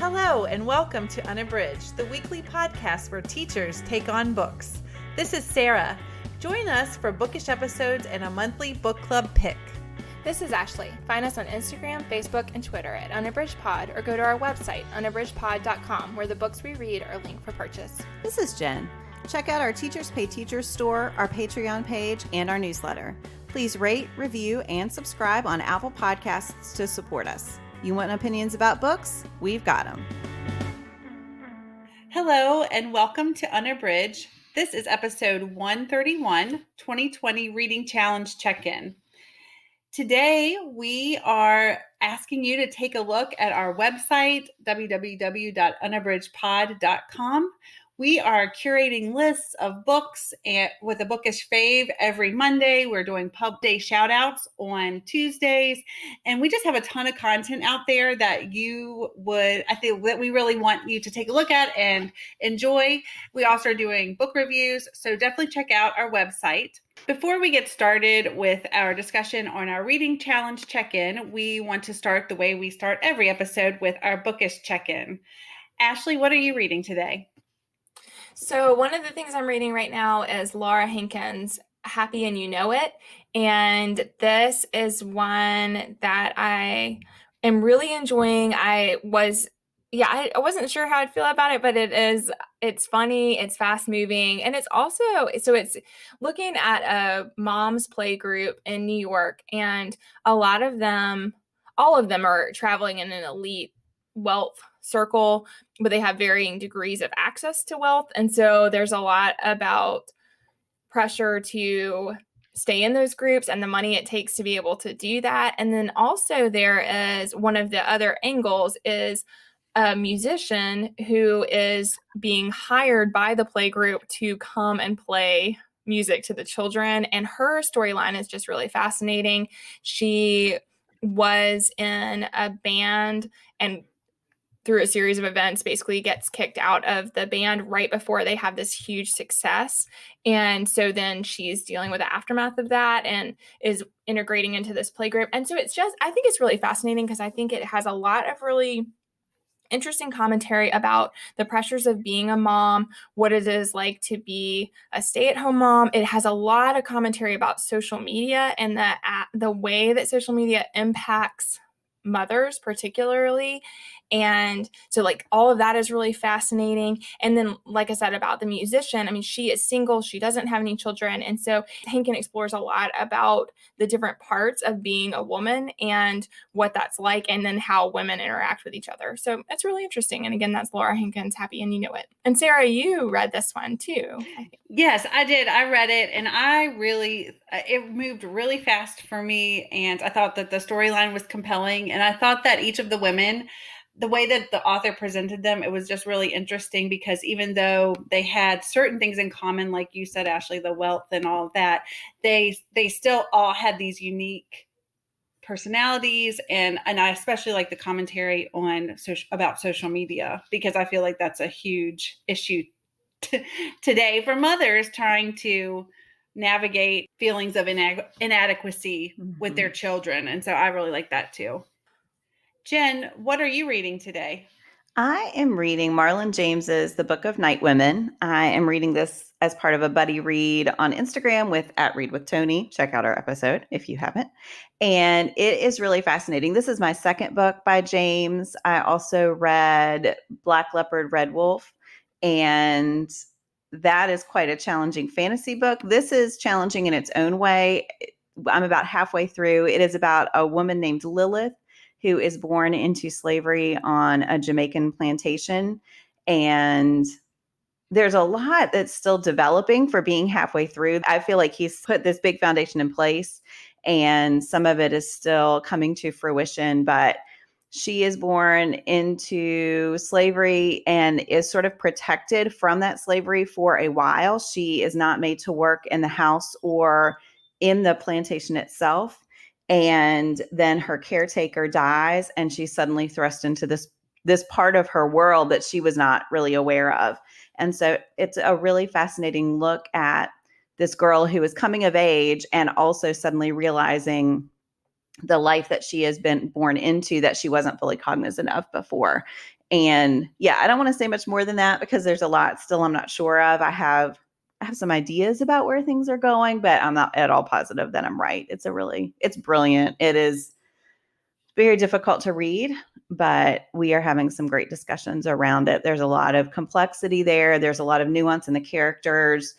Hello and welcome to Unabridged, the weekly podcast where teachers take on books. This is Sara. Join us for bookish episodes and a monthly book club pick. This is Ashley. Find us on Instagram, Facebook, and Twitter at Unabridged Pod, or go to our website, unabridgedpod.com, where the books we read are linked for purchase. This is Jen. Check out our Teachers Pay Teachers store, our Patreon page, and our newsletter. Please rate, review, and subscribe on Apple Podcasts to support us. You want opinions about books? We've got them. Hello and welcome to Unabridged. This is episode 131, 2020 Reading Challenge Check-in. Today, we are asking you to take a look at our website, www.unabridgedpod.com. We are curating lists of books with a bookish fave every Monday. We're doing pub day shout outs on Tuesdays. And we just have a ton of content out there that I think that we really want you to take a look at and enjoy. We also are doing book reviews. So definitely check out our website. Before we get started with our discussion on our reading challenge check-in, we want to start the way we start every episode with our bookish check-in. Ashley, what are you reading today? So one of the things I'm reading right now is Laura Hankin's Happy and You Know It. And this is one that I am really enjoying. I wasn't sure how I'd feel about it, but it's funny, it's fast moving. And it's looking at a mom's play group in New York. And all of them are traveling in an elite wealth circle, but they have varying degrees of access to wealth. And so there's a lot about pressure to stay in those groups and the money it takes to be able to do that. And then also there is one of the other angles is a musician who is being hired by the play group to come and play music to the children. And her storyline is just really fascinating. She was in a band and through a series of events, basically gets kicked out of the band right before they have this huge success. And so then she's dealing with the aftermath of that and is integrating into this play group. And so I think it's really fascinating because I think it has a lot of really interesting commentary about the pressures of being a mom, what it is like to be a stay-at-home mom. It has a lot of commentary about social media and the way that social media impacts mothers particularly. And so all of that is really fascinating. And then, like I said, about the musician, I mean, she is single, she doesn't have any children. And so Hankin explores a lot about the different parts of being a woman and what that's like, and then how women interact with each other. So it's really interesting. And again, that's Laura Hankin's Happy and You Know It. And Sara, you read this one too, I think. Yes, I did. I read it and it moved really fast for me. And I thought that the storyline was compelling. And I thought that each of the women, the way that the author presented them, it was just really interesting because even though they had certain things in common, like you said, Ashley, the wealth and all of that, they still all had these unique personalities. And I especially like the commentary about social media, because I feel like that's a huge issue today for mothers trying to navigate feelings of inadequacy with their children. And so I really like that too. Jen, what are you reading today? I am reading Marlon James's The Book of Night Women. I am reading this as part of a buddy read on Instagram with @ReadWithTony. Check out our episode if you haven't. And it is really fascinating. This is my second book by James. I also read Black Leopard, Red Wolf, and that is quite a challenging fantasy book. This is challenging in its own way. I'm about halfway through. It is about a woman named Lilith who is born into slavery on a Jamaican plantation. And there's a lot that's still developing for being halfway through. I feel like he's put this big foundation in place and some of it is still coming to fruition, but she is born into slavery and is sort of protected from that slavery for a while. She is not made to work in the house or in the plantation itself. And then her caretaker dies and she's suddenly thrust into this part of her world that she was not really aware of. And so it's a really fascinating look at this girl who is coming of age and also suddenly realizing the life that she has been born into that she wasn't fully cognizant of before. And yeah, I don't want to say much more than that because there's a lot still I'm not sure of. I have some ideas about where things are going, but I'm not at all positive that I'm right. It's brilliant. It is very difficult to read, but we are having some great discussions around it. There's a lot of complexity there. There's a lot of nuance in the characters.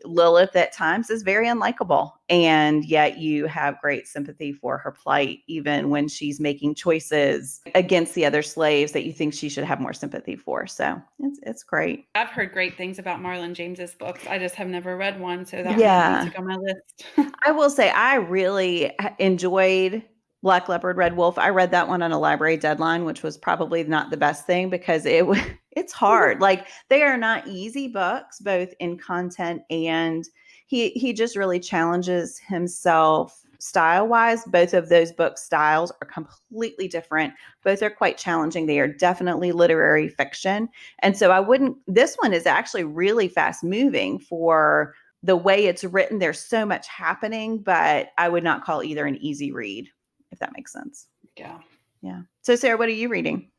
Lilith at times is very unlikable, and yet you have great sympathy for her plight, even when she's making choices against the other slaves that you think she should have more sympathy for. So it's great. I've heard great things about Marlon James's books. I just have never read one, so that one needs to go on my list. I will say I really enjoyed Black Leopard, Red Wolf. I read that one on a library deadline, which was probably not the best thing because it's hard. Like, they are not easy books, both in content, and he just really challenges himself style-wise. Both of those book styles are completely different. Both are quite challenging. They are definitely literary fiction. And so this one is actually really fast moving for the way it's written. There's so much happening, but I would not call either an easy read, if that makes sense. Yeah. So Sarah, what are you reading?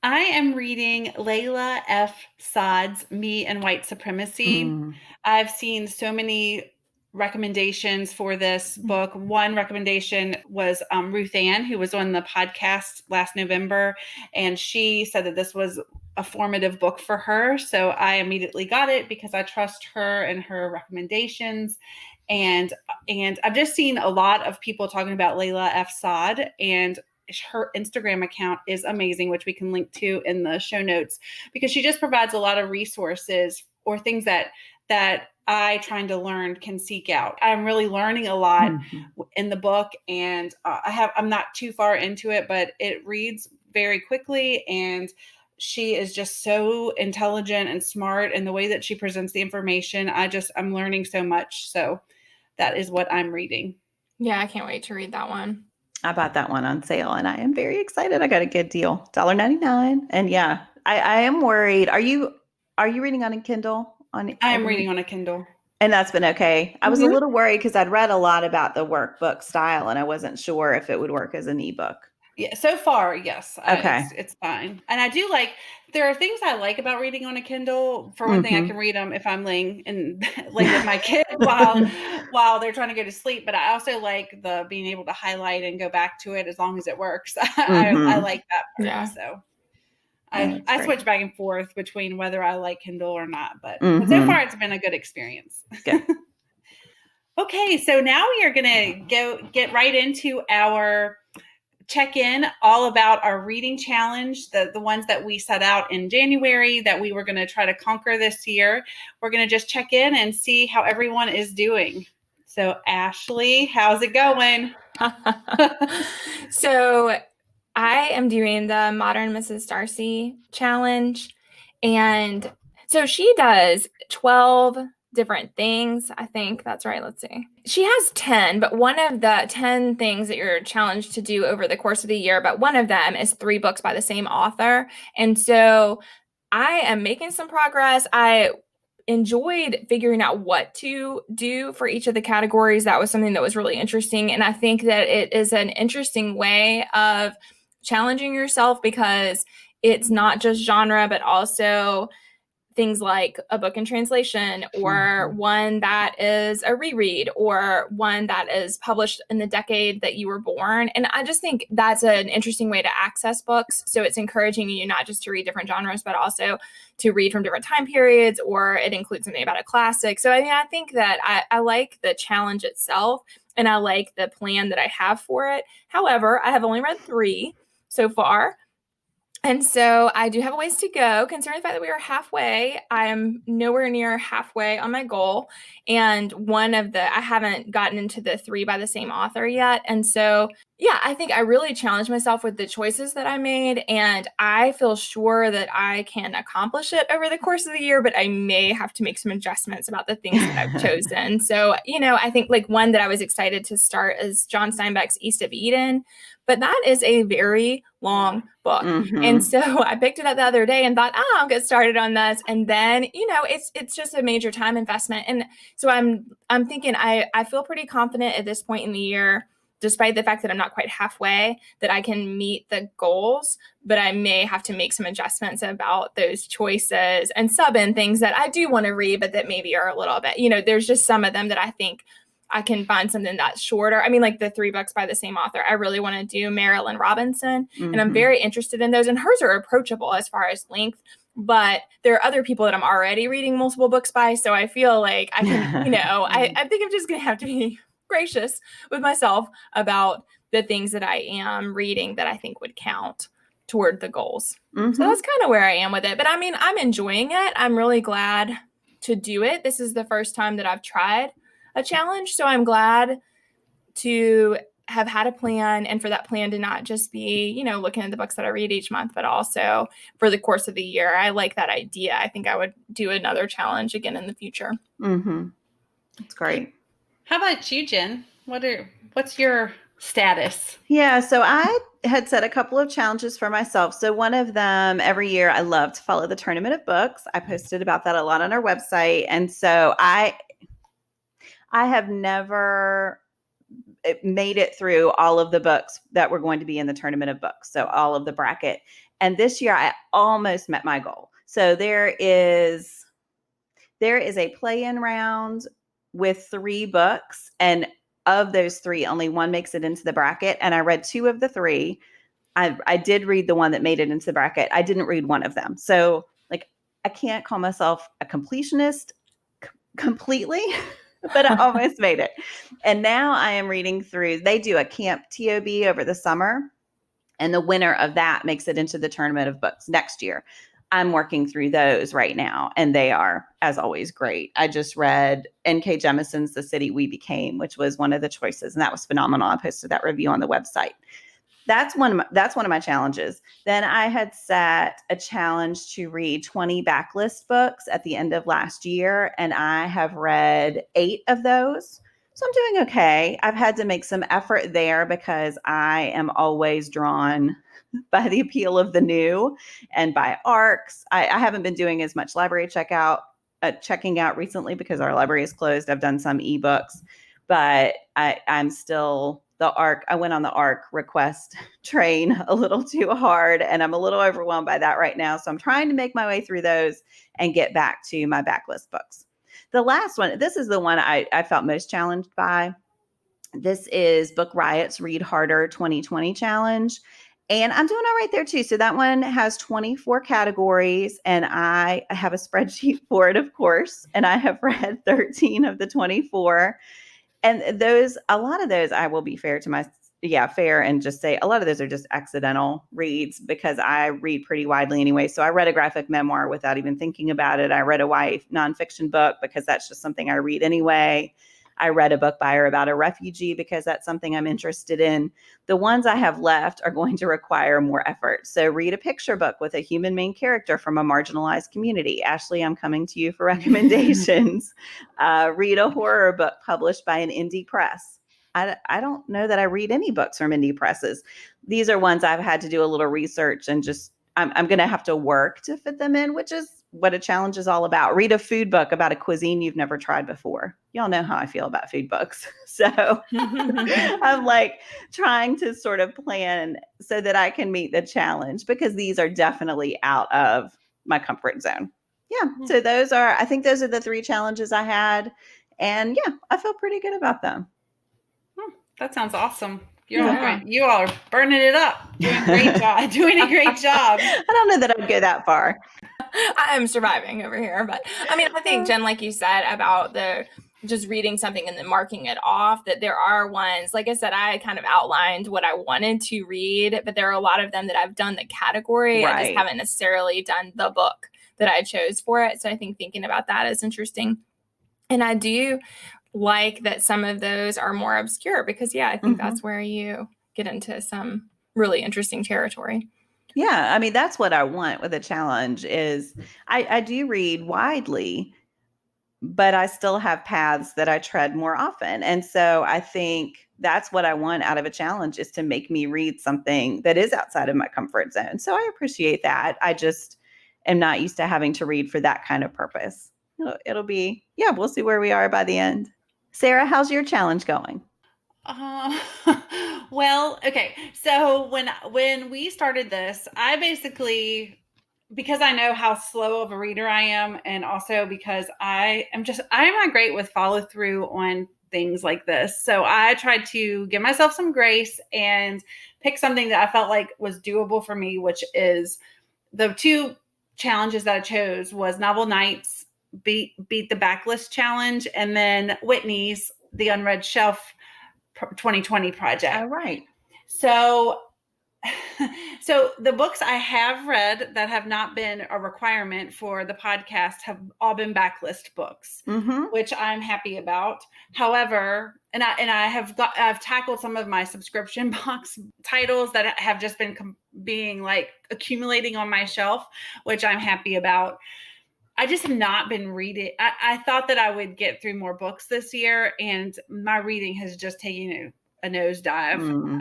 I am reading Layla F. Saad's Me and White Supremacy. I've seen so many recommendations for this book. One recommendation was Ruth Ann, who was on the podcast last November, and she said that this was a formative book for her. So I immediately got it because I trust her and her recommendations. And I've just seen a lot of people talking about Layla F. Saad, and her Instagram account is amazing, which we can link to in the show notes, because she just provides a lot of resources or things that I, trying to learn, can seek out. I'm really learning a lot in the book, and I'm not too far into it, but it reads very quickly, and she is just so intelligent and smart, and the way that she presents the information, I'm learning so much. So that is what I'm reading. Yeah, I can't wait to read that one. I bought that one on sale, and I am very excited. I got a good deal, $1.99. And yeah, I am worried. Are you reading on a Kindle? I am reading on a Kindle. And that's been okay. I was a little worried because I'd read a lot about the workbook style, and I wasn't sure if it would work as an ebook. Yeah, so far, yes. Okay. It's fine. And I do there are things I like about reading on a Kindle. For one thing, I can read them if I'm laying with my kid while they're trying to go to sleep. But I also like the being able to highlight and go back to it as long as it works. I like that part. Yeah. So I switch back and forth between whether I like Kindle or not. But so far, it's been a good experience. Good. Okay, so now we are going to get right into our check-in, all about our reading challenge, the ones that we set out in January that we were going to try to conquer this year. We're going to just check in and see how everyone is doing. So Ashley, how's it going? So I am doing the Modern Mrs. Darcy challenge. And so she does 12 different things. I think that's right. Let's see. She has 10, but one of the 10 things that you're challenged to do over the course of the year, but one of them is 3 books by the same author. And so I am making some progress. I enjoyed figuring out what to do for each of the categories. That was something that was really interesting. And I think that it is an interesting way of challenging yourself because it's not just genre, but also things like a book in translation, or one that is a reread, or one that is published in the decade that you were born. And I just think that's an interesting way to access books. So it's encouraging you not just to read different genres, but also to read from different time periods, or it includes something about a classic. So I think that I like the challenge itself, and I like the plan that I have for it. However, I have only read 3 so far. And so I do have a ways to go. Considering the fact that we are halfway, I am nowhere near halfway on my goal. And I haven't gotten into the 3 by the same author yet. And so, yeah, I think I really challenged myself with the choices that I made. And I feel sure that I can accomplish it over the course of the year, but I may have to make some adjustments about the things that I've chosen. So, I think one that I was excited to start is John Steinbeck's East of Eden. But that is a very long book. And so I picked it up the other day and thought, I'll get started on this. And then, it's just a major time investment. And so I'm thinking I feel pretty confident at this point in the year despite the fact that I'm not quite halfway, that I can meet the goals, but I may have to make some adjustments about those choices and sub in things that I do want to read, but that maybe are a little bit, there's just some of them that I think I can find something that's shorter. I mean, like the 3 books by the same author. I really want to do Marilyn Robinson, and I'm very interested in those. And hers are approachable as far as length, but there are other people that I'm already reading multiple books by. So I feel like I can, I think I'm just going to have to be gracious with myself about the things that I am reading that I think would count toward the goals. So that's kind of where I am with it. But I mean, I'm enjoying it. I'm really glad to do it. This is the first time that I've tried a challenge. So I'm glad to have had a plan, and for that plan to not just be, looking at the books that I read each month, but also for the course of the year. I like that idea. I think I would do another challenge again in the future. That's great. How about you, Jen? What's your status? Yeah, so I had set a couple of challenges for myself. So one of them, every year, I love to follow the Tournament of Books. I posted about that a lot on our website. And so I have never made it through all of the books that were going to be in the Tournament of Books. So all of the bracket. And this year I almost met my goal. So there is a play-in round with 3 books. And of those 3, only one makes it into the bracket. And I read 2 of the 3. I did read the one that made it into the bracket. I didn't read one of them. So I can't call myself a completionist completely, but I almost made it. And now I am reading through, they do a camp TOB over the summer, and the winner of that makes it into the Tournament of Books next year. I'm working through those right now, and they are, as always, great. I just read N.K. Jemison's The City We Became, which was one of the choices, and that was phenomenal. I posted that review on the website. That's one of my challenges. Then I had set a challenge to read 20 backlist books at the end of last year, and I have read 8 of those. So I'm doing okay. I've had to make some effort there because I am always drawn by the appeal of the new and by arcs. I haven't been doing as much library checking out recently because our library is closed. I've done some ebooks, but I'm still I went on the ARC request train a little too hard, and I'm a little overwhelmed by that right now. So I'm trying to make my way through those and get back to my backlist books. The last one, this is the one I felt most challenged by. This is Book Riot's Read Harder 2020 challenge. And I'm doing all right there too. So that one has 24 categories, and I have a spreadsheet for it, of course. And I have read 13 of the 24. And a lot of those, I will be fair and just say a lot of those are just accidental reads because I read pretty widely anyway. So I read a graphic memoir without even thinking about it. I read a YA nonfiction book because that's just something I read anyway. I read a book by her about a refugee because that's something I'm interested in. The ones I have left are going to require more effort. So read a picture book with a human main character from a marginalized community. Ashley, I'm coming to you for recommendations. Read a horror book published by an indie press. I don't know that I read any books from indie presses. These are ones I've had to do a little research and just I'm going to have to work to fit them in, which is what a challenge is all about. Read a food book about a cuisine you've never tried before. Y'all know how I feel about food books. So I'm trying to sort of plan so that I can meet the challenge because these are definitely out of my comfort zone. Yeah. So I think those are the 3 challenges I had. And yeah, I feel pretty good about them. That sounds awesome. You all are burning it up. Doing a great job. I don't know that I'd go that far. I'm surviving over here. But I mean, I think, Jen, like you said about just reading something and then marking it off, that there are ones, like I said, I kind of outlined what I wanted to read, but there are a lot of them that I've done the category. Right. I just haven't necessarily done the book that I chose for it. So I think thinking about that is interesting. And I do like that some of those are more obscure because, I think that's where you get into some really interesting territory. Yeah, I mean, that's what I want with a challenge is I do read widely, but I still have paths that I tread more often. And so I think that's what I want out of a challenge is to make me read something that is outside of my comfort zone. So I appreciate that. I just am not used to having to read for that kind of purpose. It'll be, we'll see where we are by the end. Sara, how's your challenge going? Uh, well, okay. So when we started this, I basically, because I know how slow of a reader I am, and also because I'm not great with follow through on things like this. So I tried to give myself some grace and pick something that I felt like was doable for me, which is the two challenges that I chose was Novel Nights, Beat the Backlist Challenge, and then Whitney's the Unread Shelf 2020 project. Oh, right. So so the books I have read that have not been a requirement for the podcast have all been backlist books, which I'm happy about. However, I've tackled some of my subscription box titles that have just been being like accumulating on my shelf, which I'm happy about. I just have not been reading. I thought that I would get through more books this year, and my reading has just taken a nosedive.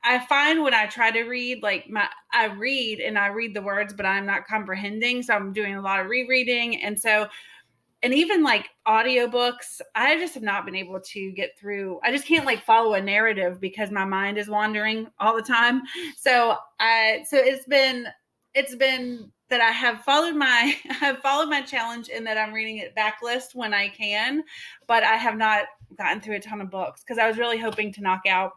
I find when I try to read, I read and I read the words, but I'm not comprehending. So I'm doing a lot of rereading. And even like audiobooks, I just have not been able to get through. I just can't like follow a narrative because my mind is wandering all the time. So it's been that I have followed my challenge in that I'm reading it backlist when I can, but I have not gotten through a ton of books because I was really hoping to knock out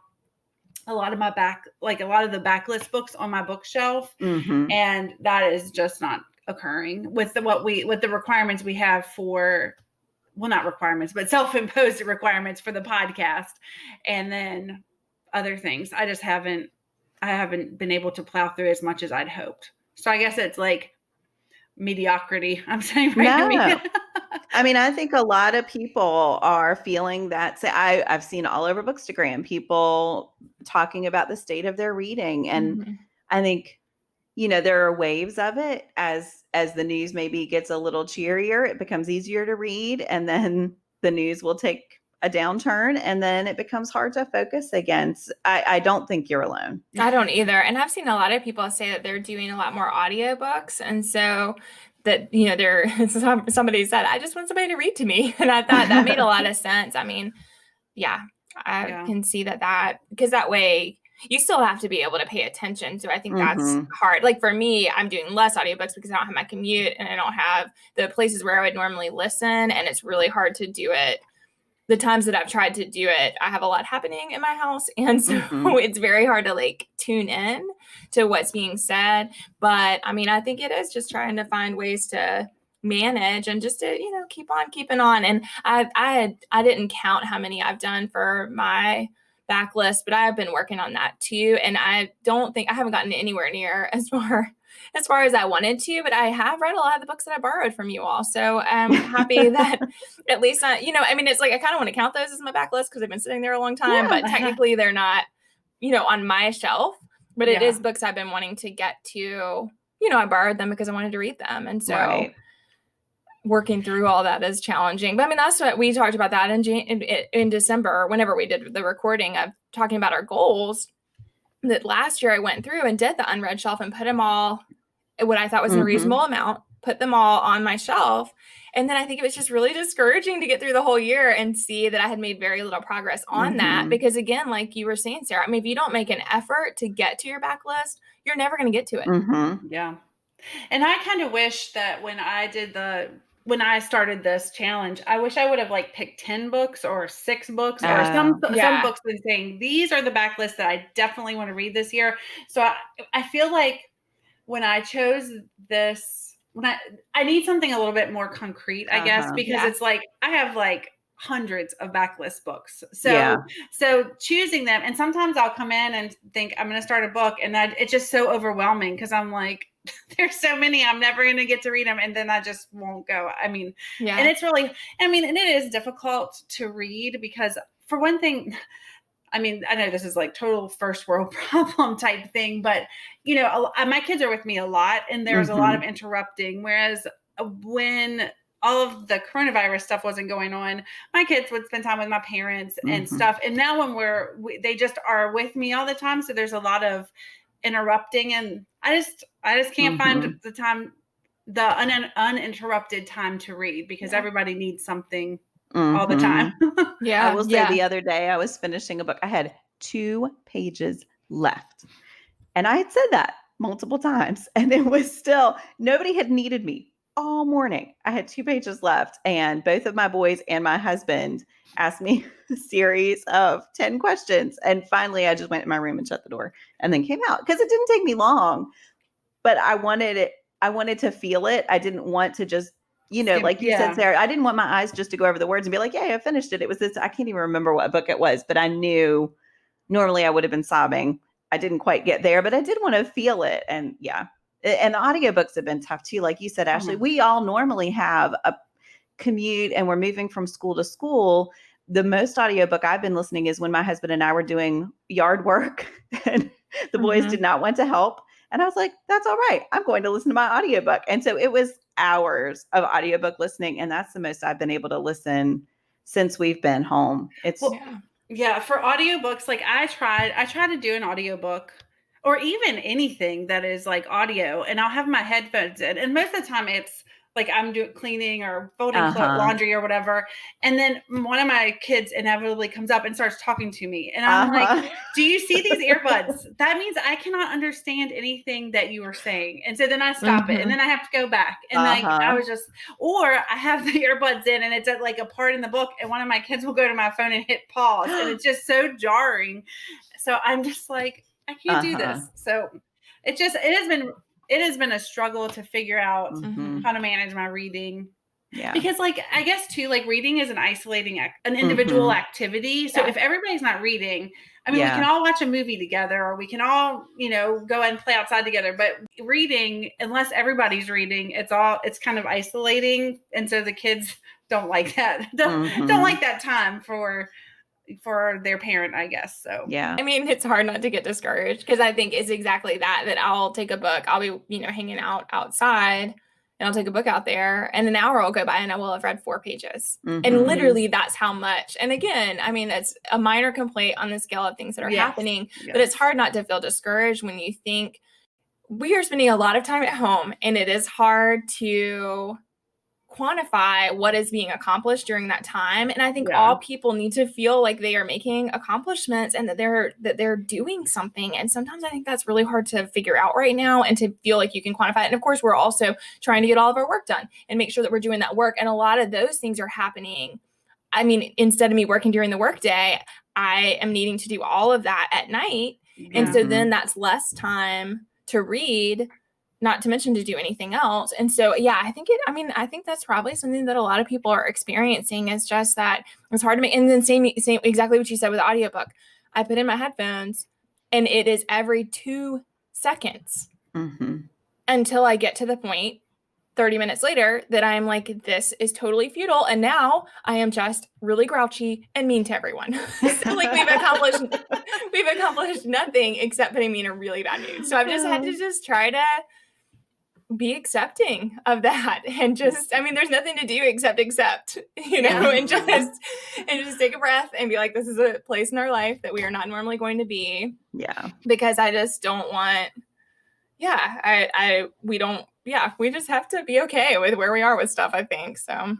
a lot of the backlist books on my bookshelf, and that is just not occurring with the requirements we have for, well, not requirements, but self-imposed requirements for the podcast, and then other things. I haven't been able to plow through as much as I'd hoped. So I guess it's like mediocrity I'm saying right now. I mean, I think a lot of people are feeling that. I've seen all over Bookstagram people talking about the state of their reading, and I think there are waves of it. As the news maybe gets a little cheerier, it becomes easier to read, and then the news will take a downturn, and then it becomes hard to focus again. I don't think you're alone. I don't either. And I've seen a lot of people say that they're doing a lot more audiobooks. And so that, somebody said, I just want somebody to read to me. And I thought that made a lot of sense. I mean, I can see that because that way you still have to be able to pay attention. So I think that's hard. Like for me, I'm doing less audiobooks because I don't have my commute and I don't have the places where I would normally listen. And it's really hard to do it. The times that I've tried to do it, I have a lot happening in my house. And so it's very hard to like tune in to what's being said. But I mean, I think it is just trying to find ways to manage and just to, keep on keeping on. And I didn't count how many I've done for my backlist, but I've been working on that too. And I haven't gotten anywhere near as far as I wanted to, but I have read a lot of the books that I borrowed from you all. So I'm happy that at least, it's like, I kind of want to count those as my backlist because they've been sitting there a long time, but technically they're not, on my shelf, but it is books I've been wanting to get to, I borrowed them because I wanted to read them. And so working through all that is challenging. But I mean, that's what we talked about that in December, whenever we did the recording of talking about our goals. That last year I went through and did the unread shelf and put them all, what I thought was a reasonable amount, put them all on my shelf. And then I think it was just really discouraging to get through the whole year and see that I had made very little progress on that. Because again, like you were saying, Sarah, I mean, if you don't make an effort to get to your backlist, you're never going to get to it. Yeah. And I kind of wish that when I started this challenge, I wish I would have like picked 10 books or 6 books or some books and saying, these are the backlists that I definitely want to read this year. So I feel like when I chose this, I need something a little bit more concrete, I guess, because it's like, I have like hundreds of backlist books. So choosing them, and sometimes I'll come in and think I'm going to start a book, and it's just so overwhelming because I'm like, there's so many, I'm never going to get to read them. And then I just won't go. I mean, and it's really, and it is difficult to read because, for one thing, I mean, I know this is like total first world problem type thing, but my kids are with me a lot, and there's a lot of interrupting. Whereas when all of the coronavirus stuff wasn't going on, my kids would spend time with my parents and stuff. And now when they just are with me all the time. So there's a lot of interrupting, and I just can't find the time, the uninterrupted time to read, because everybody needs something all the time. Yeah. I will say the other day I was finishing a book. I had 2 pages left. And I had said that multiple times. And it was still, nobody had needed me all morning. I had 2 pages left. And both of my boys and my husband asked me a series of 10 questions. And finally, I just went in my room and shut the door and then came out because it didn't take me long. But I wanted it. I wanted to feel it. I didn't want to just, like you said, Sarah, I didn't want my eyes just to go over the words and be like, yeah, I finished it. It was this, I can't even remember what book it was, but I knew normally I would have been sobbing. I didn't quite get there, but I did want to feel it. And yeah. And the audiobooks have been tough too. Like you said, Ashley, we all normally have a commute and we're moving from school to school. The most audiobook I've been listening is when my husband and I were doing yard work and the boys did not want to help. And I was like, that's all right. I'm going to listen to my audiobook. And so it was hours of audiobook listening. And that's the most I've been able to listen since we've been home. It's yeah, for audiobooks, like I try to do an audiobook or even anything that is like audio, and I'll have my headphones in. And most of the time it's like I'm doing cleaning or folding laundry or whatever. And then one of my kids inevitably comes up and starts talking to me. And I'm like, do you see these earbuds? That means I cannot understand anything that you are saying. And so then I stop it and then I have to go back. And like, I was just, or I have the earbuds in and it's at like a part in the book and one of my kids will go to my phone and hit pause. And it's just so jarring. So I'm just like, I can't do this. So it has been a struggle to figure out how to manage my reading. Yeah. Because like, I guess too, like reading is an isolating, an individual activity. So if everybody's not reading, I mean, we can all watch a movie together or we can all, go and play outside together, but reading, unless everybody's reading, it's kind of isolating. And so the kids don't like that. Don't like that time for their parent, I guess. So yeah, I mean, it's hard not to get discouraged because I think it's exactly that I'll take a book, I'll be hanging out outside and I'll take a book out there and an hour will go by and I will have read 4 pages and literally that's how much. And again, I mean, that's a minor complaint on the scale of things that are happening, but it's hard not to feel discouraged when you think we are spending a lot of time at home and it is hard to quantify what is being accomplished during that time. And I think all people need to feel like they are making accomplishments and that they're doing something. And sometimes I think that's really hard to figure out right now and to feel like you can quantify it. And of course, we're also trying to get all of our work done and make sure that we're doing that work. And a lot of those things are happening. I mean, instead of me working during the workday, I am needing to do all of that at night. And so then that's less time to read, not to mention to do anything else. And so, I think that's probably something that a lot of people are experiencing is just that it's hard to make. And then same exactly what you said with audiobook. I put in my headphones and it is every 2 seconds until I get to the point 30 minutes later that I'm like, this is totally futile. And now I am just really grouchy and mean to everyone. So like we've accomplished nothing except putting me in a really bad mood. So I've just had to try to be accepting of that and just, I mean, there's nothing to do except and just take a breath and be like, this is a place in our life that we are not normally going to be. Yeah. Because I just don't want, we just have to be okay with where we are with stuff, I think. So,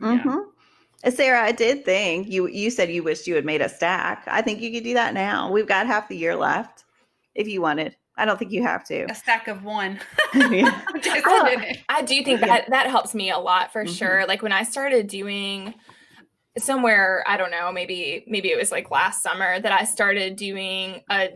Sarah, I did think you said you wished you had made a stack. I think you could do that now. We've got half the year left if you wanted. I don't think you have to. A stack of 1. I do think that helps me a lot for sure. Like when I started doing somewhere, I don't know, maybe it was like last summer that I started doing a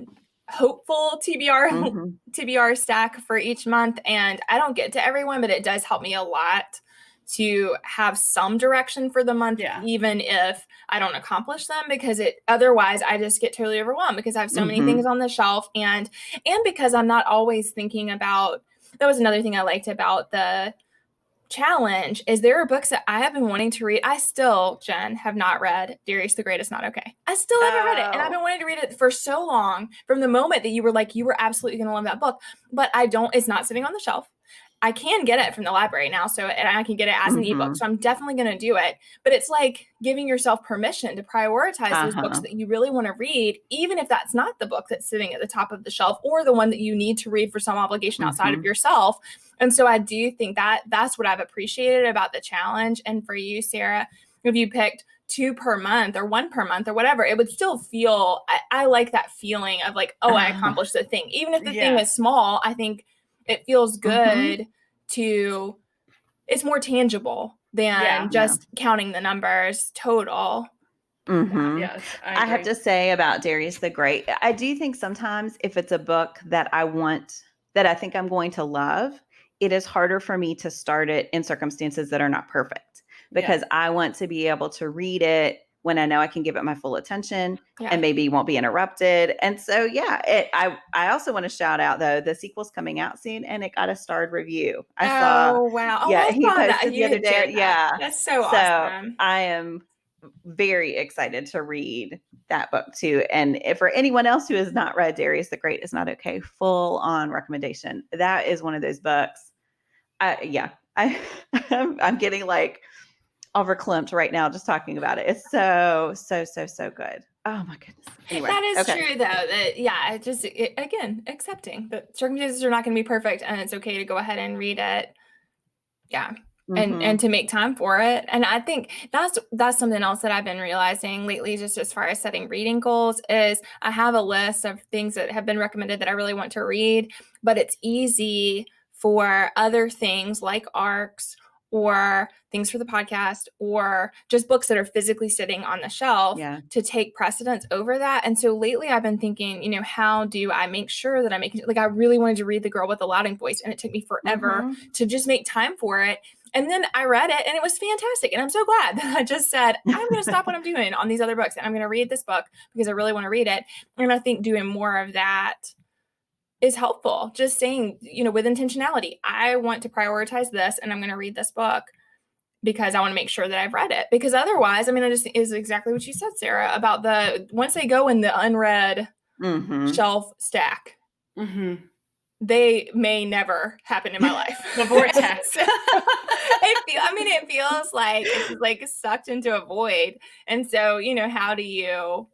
hopeful TBR stack for each month. And I don't get to everyone, but it does help me a lot to have some direction for the month, even if I don't accomplish them, because otherwise I just get totally overwhelmed because I have so many things on the shelf and because I'm not always thinking about, that was another thing I liked about the challenge is there are books that I have been wanting to read. I still, Jen, have not read Darius the Great is Not Okay. I still haven't read it. And I've been wanting to read it for so long from the moment that you were like, you were absolutely going to love that book, but it's not sitting on the shelf. I can get it from the library now, and I can get it as an ebook. So I'm definitely going to do it. But it's like giving yourself permission to prioritize those books that you really want to read, even if that's not the book that's sitting at the top of the shelf or the one that you need to read for some obligation outside of yourself. And so I do think that that's what I've appreciated about the challenge. And for you, Sarah, if you picked 2 per month or 1 per month or whatever, it would still feel, I like that feeling of like, oh, I accomplished the thing. Even if the thing is small, I think it feels good to, it's more tangible than just counting the numbers total. Yes, I have to say about Darius the Great, I do think sometimes if it's a book that I think I'm going to love, it is harder for me to start it in circumstances that are not perfect, because I want to be able to read it when I know I can give it my full attention and maybe won't be interrupted. And so, I also want to shout out, though, the sequel's coming out soon and it got a starred review. I saw. Wow. Oh, Yeah, I he saw that. posted the other day. Yeah. That's so awesome. I am very excited to read that book too. And if for anyone else who has not read Darius the Great Is Not Okay, full on recommendation. That is one of those books. I'm getting like overclimped right now just talking about it. It's so good. Oh my goodness. Anyway, that is true though. Again, accepting that circumstances are not going to be perfect and it's okay to go ahead and read it. Yeah. And to make time for it. And I think that's something else that I've been realizing lately, just as far as setting reading goals, is I have a list of things that have been recommended that I really want to read, but it's easy for other things like ARCs or things for the podcast or just books that are physically sitting on the shelf to take precedence over that. And so lately I've been thinking, how do I make sure that I'm making, like, I really wanted to read The Girl with the Louding Voice and it took me forever to just make time for it. And then I read it and it was fantastic. And I'm so glad that I just said, I'm going to stop what I'm doing on these other books and I'm going to read this book because I really want to read it. And I think doing more of that is helpful. Just saying, with intentionality, I want to prioritize this and I'm going to read this book because I want to make sure that I've read it. Because otherwise, I just think is exactly what you said, Sarah, about once they go in the unread shelf stack, they may never happen in my life. The vortex. It feels like it's like sucked into a void. And so, how do you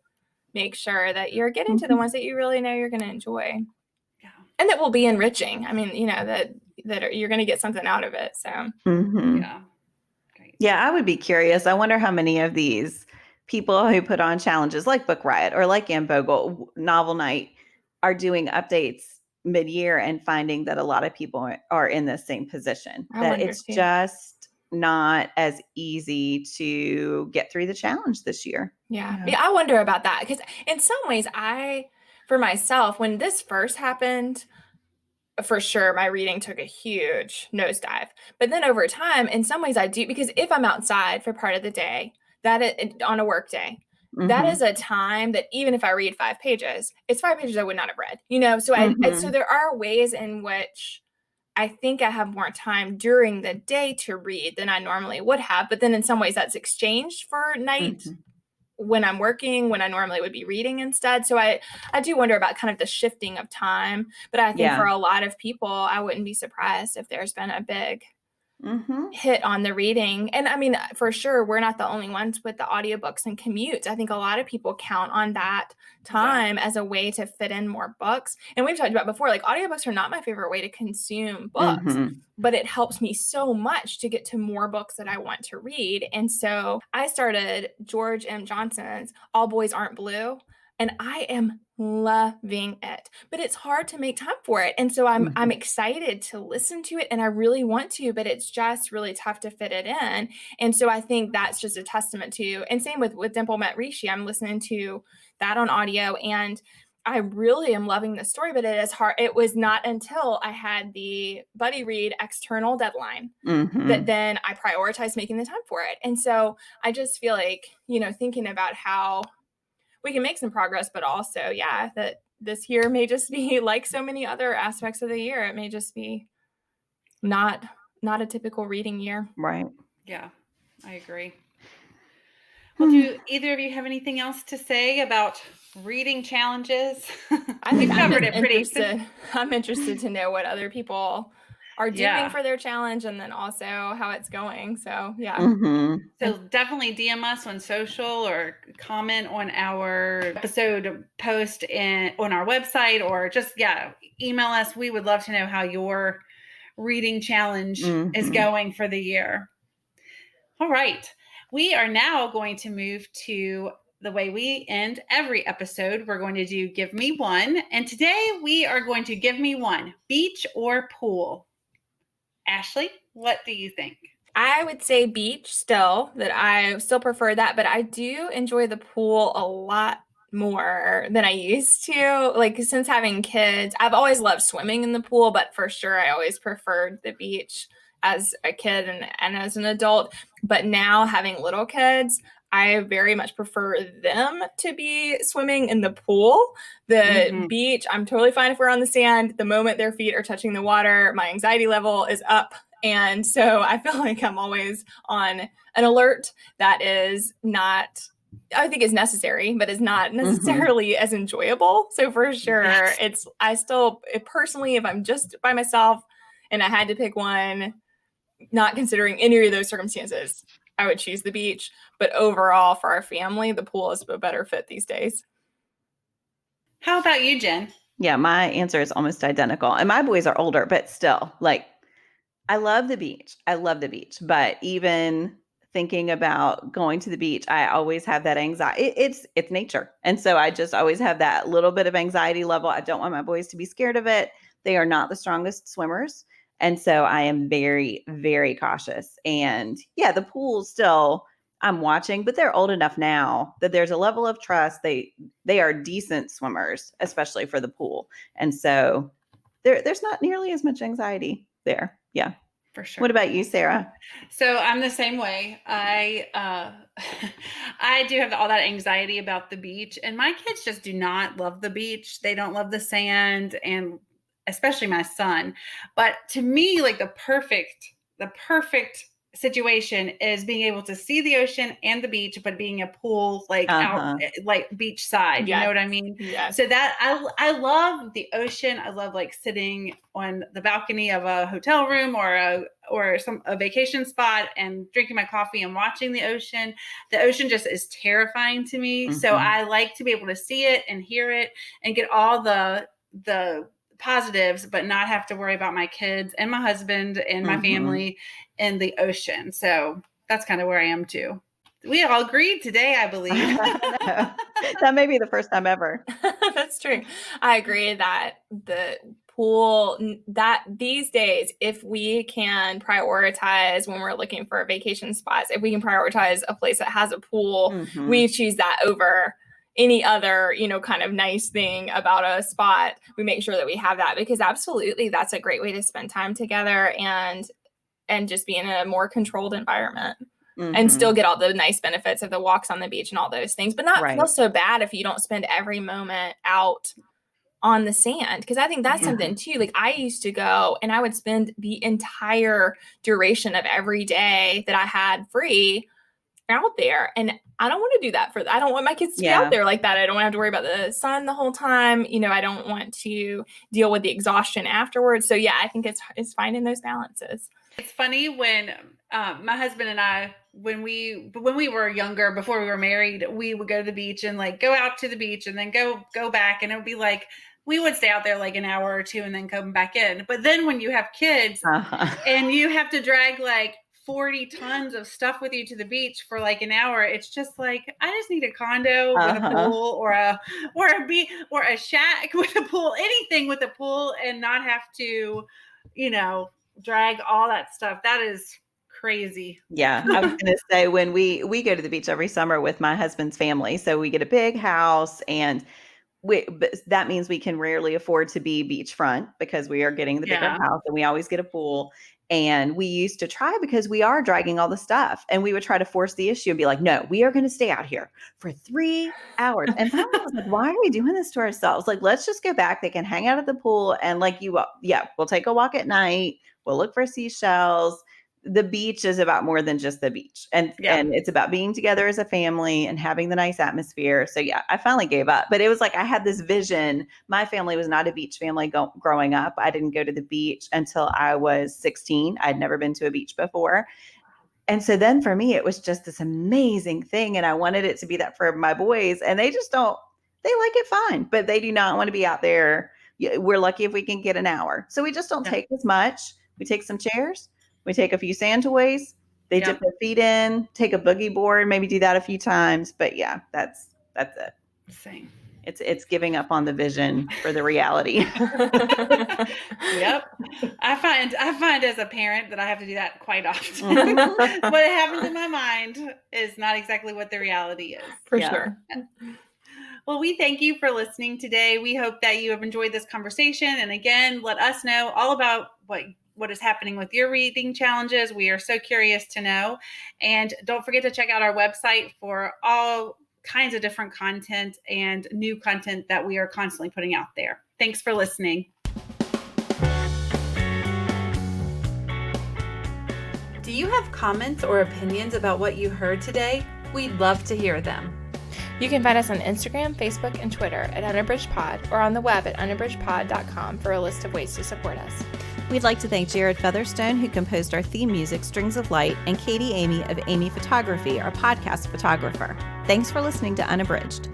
make sure that you're getting to the ones that you really know you're going to enjoy? Yeah. And that will be enriching. That you're going to get something out of it. So, yeah. Great. Yeah, I would be curious. I wonder how many of these people who put on challenges like Book Riot or like Anne Bogle Novel Night are doing updates mid-year and finding that a lot of people are in the same position. That it's just not as easy to get through the challenge this year. Yeah, I wonder about that because in some ways for myself, when this first happened, for sure, my reading took a huge nosedive. But then over time, in some ways I do, because if I'm outside for part of the day, on a work day, that is a time that even if I read 5 pages, it's 5 pages I would not have read, so there are ways in which I think I have more time during the day to read than I normally would have. But then in some ways that's exchanged for night when I'm working, when I normally would be reading instead. So I do wonder about kind of the shifting of time. But I think for a lot of people, I wouldn't be surprised if there's been a big hit on the reading. And for sure, we're not the only ones with the audiobooks and commutes. I think a lot of people count on that time as a way to fit in more books. And we've talked about before, like audiobooks are not my favorite way to consume books, but it helps me so much to get to more books that I want to read. And so I started George M. Johnson's All Boys Aren't Blue, and I am loving it, but it's hard to make time for it. And so I'm excited to listen to it and I really want to, but it's just really tough to fit it in. And so I think that's just a testament to, and same with Dimple Met Rishi, I'm listening to that on audio and I really am loving the story, but it is hard. It was not until I had the buddy read external deadline that then I prioritized making the time for it. And so I just feel like, thinking about how we can make some progress, but also, that this year may just be like so many other aspects of the year. It may just be not a typical reading year. Right. Yeah, I agree. Well, do either of you have anything else to say about reading challenges? I think I'm interested to know what other people are doing for their challenge and then also how it's going. So, So definitely DM us on social or comment on our episode post on our website or just, email us. We would love to know how your reading challenge is going for the year. All right. We are now going to move to the way we end every episode. We're going to do Give Me One. And today we are going to give me one, beach or pool. Ashley, what do you think? I would say beach still, that I still prefer that, but I do enjoy the pool a lot more than I used to. Like since having kids, I've always loved swimming in the pool, but for sure I always preferred the beach as a kid and as an adult. But now having little kids, I very much prefer them to be swimming in the pool. The beach, I'm totally fine if we're on the sand. The moment their feet are touching the water, my anxiety level is up. And so I feel like I'm always on an alert that is not, I think is necessary, but is not necessarily as enjoyable. So for sure, I still, personally, if I'm just by myself and I had to pick one, not considering any of those circumstances, I would choose the beach. But overall, for our family, the pool is a better fit these days. How about you, Jen? Yeah, my answer is almost identical. And my boys are older, but still, like, I love the beach. I love the beach. But even thinking about going to the beach, I always have that anxiety. It's nature. And so I just always have that little bit of anxiety level. I don't want my boys to be scared of it. They are not the strongest swimmers. And so I am very, very cautious. And yeah, the pool still I'm watching, but they're old enough now that there's a level of trust. They are decent swimmers, especially for the pool. And so there's not nearly as much anxiety there. Yeah. For sure. What about you, Sarah? So I'm the same way. I do have all that anxiety about the beach, and my kids just do not love the beach. They don't love the sand, and especially my son. But to me, like the perfect situation is being able to see the ocean and the beach, but being a pool out like beach side. You know what I mean? Yes. So that I love the ocean. I love like sitting on the balcony of a hotel room or a vacation spot and drinking my coffee and watching the ocean. The ocean just is terrifying to me. So I like to be able to see it and hear it and get all the positives, but not have to worry about my kids and my husband and my family and the ocean. So that's kind of where I am too. We all agreed today, I believe. That may be the first time ever. That's true. I agree that the pool, that these days, if we can prioritize when we're looking for vacation spots, if we can prioritize a place that has a pool, we choose that over any other, kind of nice thing about a spot. We make sure that we have that, because absolutely that's a great way to spend time together and just be in a more controlled environment and still get all the nice benefits of the walks on the beach and all those things, but not feel so bad if you don't spend every moment out on the sand. Because I think that's something too. Like I used to go and I would spend the entire duration of every day that I had free out there. And I don't want to do that I don't want my kids to be out there like that. I don't want to have to worry about the sun the whole time. I don't want to deal with the exhaustion afterwards. So yeah, I think it's finding those balances. It's funny when my husband and I, when we were younger, before we were married, we would go to the beach and like go out to the beach and then go back, and it would be like we would stay out there like an hour or two and then come back in. But then when you have kids and you have to drag like 40 tons of stuff with you to the beach for like an hour, it's just like I just need a condo with a pool or a shack with a pool, anything with a pool, and not have to, drag all that stuff. That is crazy. Yeah, I was going to say when we go to the beach every summer with my husband's family, so we get a big house, and but that means we can rarely afford to be beachfront because we are getting the bigger house, and we always get a pool. And we used to try, because we are dragging all the stuff, and we would try to force the issue and be like, no, we are going to stay out here for 3 hours. And finally I was like, why are we doing this to ourselves? Like, let's just go back. They can hang out at the pool, and like we'll take a walk at night. We'll look for seashells. The beach is about more than just the beach, and it's about being together as a family and having the nice atmosphere. So yeah, I finally gave up, but it was like I had this vision. My family was not a beach family growing up. I didn't go to the beach until I was 16. I'd never been to a beach before. And so then for me, it was just this amazing thing. And I wanted it to be that for my boys, and they just don't, they like it fine, but they do not want to be out there. We're lucky if we can get an hour. So we just don't take as much. We take some chairs. We take a few sand toys, They Yep. dip their feet in, take a boogie board, maybe do that a few times. But yeah, that's it. Same. It's giving up on the vision for the reality. Yep. I find as a parent that I have to do that quite often. Mhm. What happens in my mind is not exactly what the reality is. For Yeah. sure. Well, we thank you for listening today. We hope that you have enjoyed this conversation. And again, let us know all about what is happening with your reading challenges. We are so curious to know. And don't forget to check out our website for all kinds of different content and new content that we are constantly putting out there. Thanks for listening. Do you have comments or opinions about what you heard today? We'd love to hear them. You can find us on Instagram, Facebook, and Twitter at Unabridged Pod, or on the web at unabridgedpod.com for a list of ways to support us. We'd like to thank Jared Featherstone, who composed our theme music, Strings of Light, and Katie Amy of Amy Photography, our podcast photographer. Thanks for listening to Unabridged.